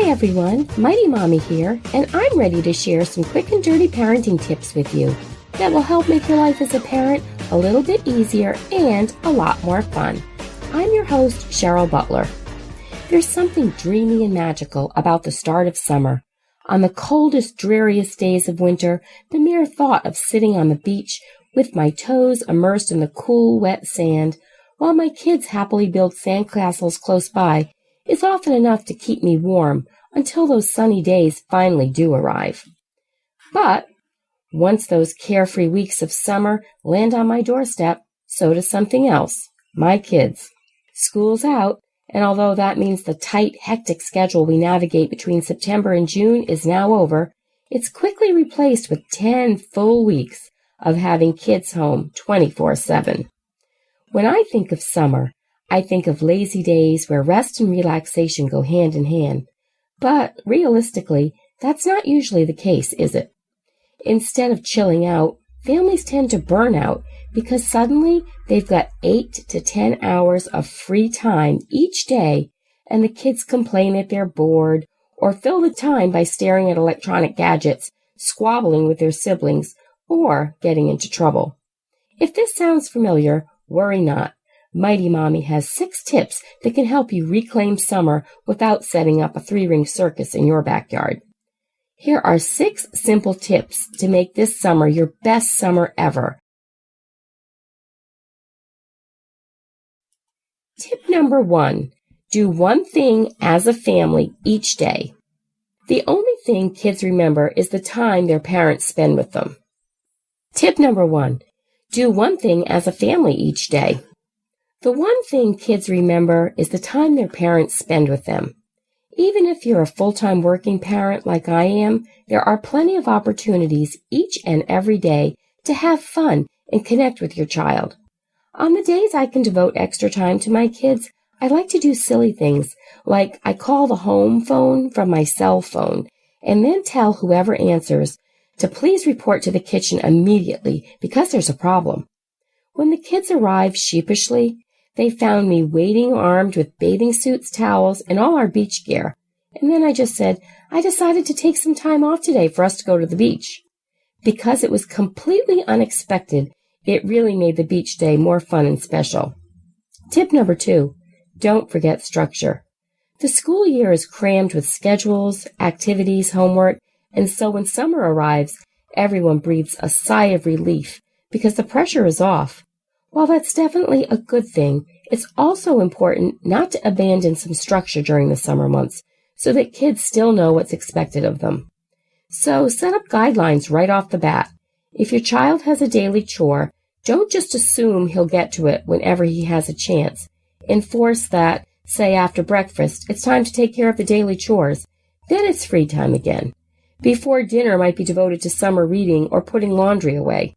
everyone, Mighty Mommy here, and I'm ready to share some quick and dirty parenting tips with you that will help make your life as a parent a little bit easier and a lot more fun. I'm your host, Cheryl Butler. There's something dreamy and magical about the start of summer. On the coldest, dreariest days of winter, the mere thought of sitting on the beach with my toes immersed in the cool, wet sand, while my kids happily build sandcastles close by, is often enough to keep me warm until those sunny days finally do arrive. But once those carefree weeks of summer land on my doorstep, so does something else, my kids. School's out, and although that means the tight, hectic schedule we navigate between September and June is now over, it's quickly replaced with 10 full weeks of having kids home 24/7. When I think of summer, I think of lazy days where rest and relaxation go hand in hand. But realistically, that's not usually the case, is it? Instead of chilling out, families tend to burn out because suddenly they've got 8 to 10 hours of free time each day, and the kids complain that they're bored or fill the time by staring at electronic gadgets, squabbling with their siblings, or getting into trouble. If this sounds familiar, worry not. Mighty Mommy has 6 tips that can help you reclaim summer without setting up a 3-ring circus in your backyard. Here are 6 simple tips to make this summer your best summer ever. Tip number 1, do one thing as a family each day. The only thing kids remember is the time their parents spend with them. Tip number 1, do one thing as a family each day. The one thing kids remember is the time their parents spend with them. Even if you're a full-time working parent like I am, there are plenty of opportunities each and every day to have fun and connect with your child. On the days I can devote extra time to my kids, I like to do silly things, like I call the home phone from my cell phone and then tell whoever answers to please report to the kitchen immediately because there's a problem. When the kids arrived sheepishly, they found me waiting armed with bathing suits, towels, and all our beach gear. And then I just said, I decided to take some time off today for us to go to the beach. Because it was completely unexpected, it really made the beach day more fun and special. Tip number 2, don't forget structure. The school year is crammed with schedules, activities, homework, and so when summer arrives, everyone breathes a sigh of relief because the pressure is off. While that's definitely a good thing, it's also important not to abandon some structure during the summer months so that kids still know what's expected of them. So set up guidelines right off the bat. If your child has a daily chore, don't just assume he'll get to it whenever he has a chance. Enforce that, say after breakfast, it's time to take care of the daily chores. Then it's free time again. Before dinner might be devoted to summer reading or putting laundry away.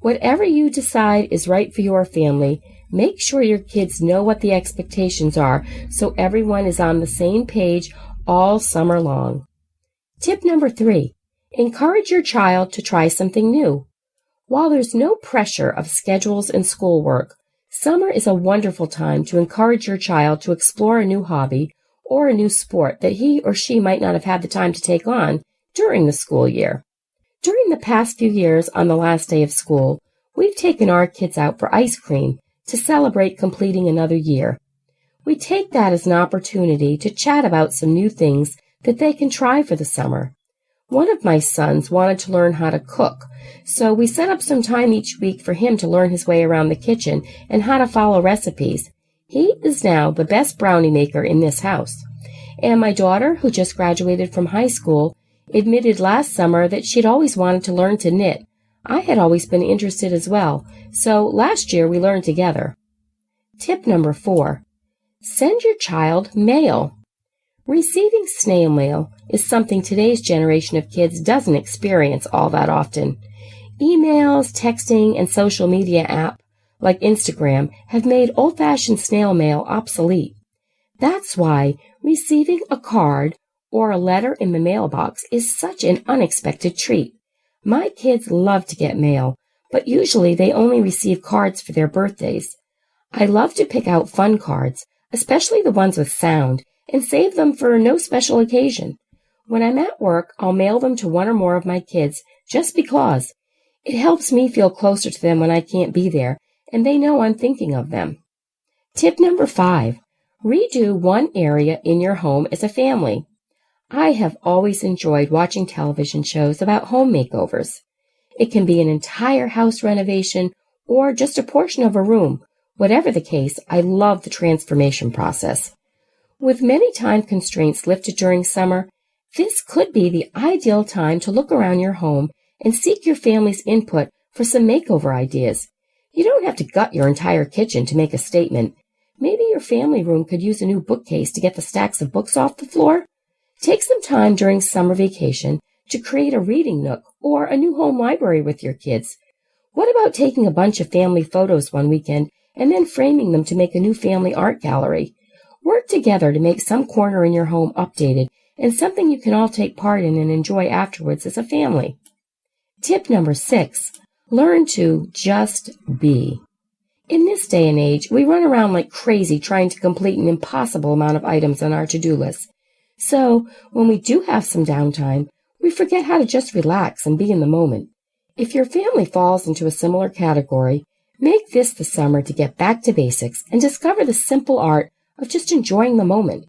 Whatever you decide is right for your family, make sure your kids know what the expectations are so everyone is on the same page all summer long. Tip number 3, encourage your child to try something new. While there's no pressure of schedules and schoolwork, summer is a wonderful time to encourage your child to explore a new hobby or a new sport that he or she might not have had the time to take on during the school year. During the past few years on the last day of school, we've taken our kids out for ice cream to celebrate completing another year. We take that as an opportunity to chat about some new things that they can try for the summer. One of my sons wanted to learn how to cook, so we set up some time each week for him to learn his way around the kitchen and how to follow recipes. He is now the best brownie maker in this house. And my daughter, who just graduated from high school, admitted last summer that she'd always wanted to learn to knit. I had always been interested as well, so last year we learned together. Tip number 4, send your child mail. Receiving snail mail is something today's generation of kids doesn't experience all that often. Emails, texting, and social media apps like Instagram have made old-fashioned snail mail obsolete. That's why receiving a card or a letter in the mailbox is such an unexpected treat. My kids love to get mail, but usually they only receive cards for their birthdays. I love to pick out fun cards, especially the ones with sound, and save them for no special occasion. When I'm at work, I'll mail them to one or more of my kids just because. It helps me feel closer to them when I can't be there, and they know I'm thinking of them. Tip number 5. Redo one area in your home as a family. I have always enjoyed watching television shows about home makeovers. It can be an entire house renovation or just a portion of a room. Whatever the case, I love the transformation process. With many time constraints lifted during summer, this could be the ideal time to look around your home and seek your family's input for some makeover ideas. You don't have to gut your entire kitchen to make a statement. Maybe your family room could use a new bookcase to get the stacks of books off the floor. Take some time during summer vacation to create a reading nook or a new home library with your kids. What about taking a bunch of family photos one weekend and then framing them to make a new family art gallery? Work together to make some corner in your home updated and something you can all take part in and enjoy afterwards as a family. Tip number 6. Learn to just be. In this day and age, we run around like crazy trying to complete an impossible amount of items on our to-do list. So, when we do have some downtime, we forget how to just relax and be in the moment. If your family falls into a similar category, make this the summer to get back to basics and discover the simple art of just enjoying the moment.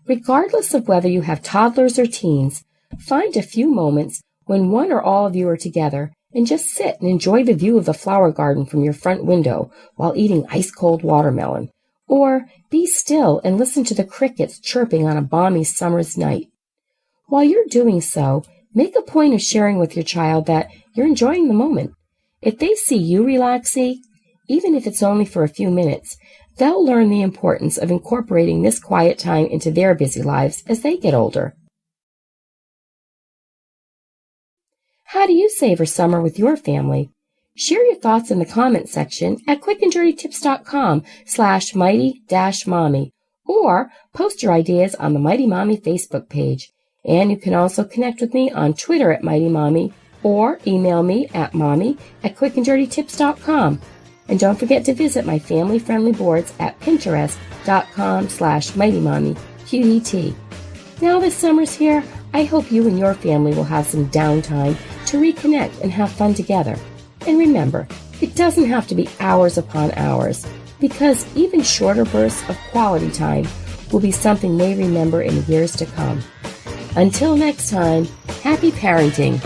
Regardless of whether you have toddlers or teens, find a few moments when one or all of you are together and just sit and enjoy the view of the flower garden from your front window while eating ice-cold watermelon. Or be still and listen to the crickets chirping on a balmy summer's night. While you're doing so, make a point of sharing with your child that you're enjoying the moment. If they see you relaxing, even if it's only for a few minutes, they'll learn the importance of incorporating this quiet time into their busy lives as they get older. How do you savor summer with your family? Share your thoughts in the comments section at quickanddirtytips.com/mighty-mommy or post your ideas on the Mighty Mommy Facebook page. And you can also connect with me on Twitter at Mighty Mommy or email me at mommy@quickanddirtytips.com. And don't forget to visit my family-friendly boards at pinterest.com/mightymommyqdt. Now this summer's here, I hope you and your family will have some downtime to reconnect and have fun together. And remember, it doesn't have to be hours upon hours, because even shorter bursts of quality time will be something they remember in years to come. Until next time, happy parenting.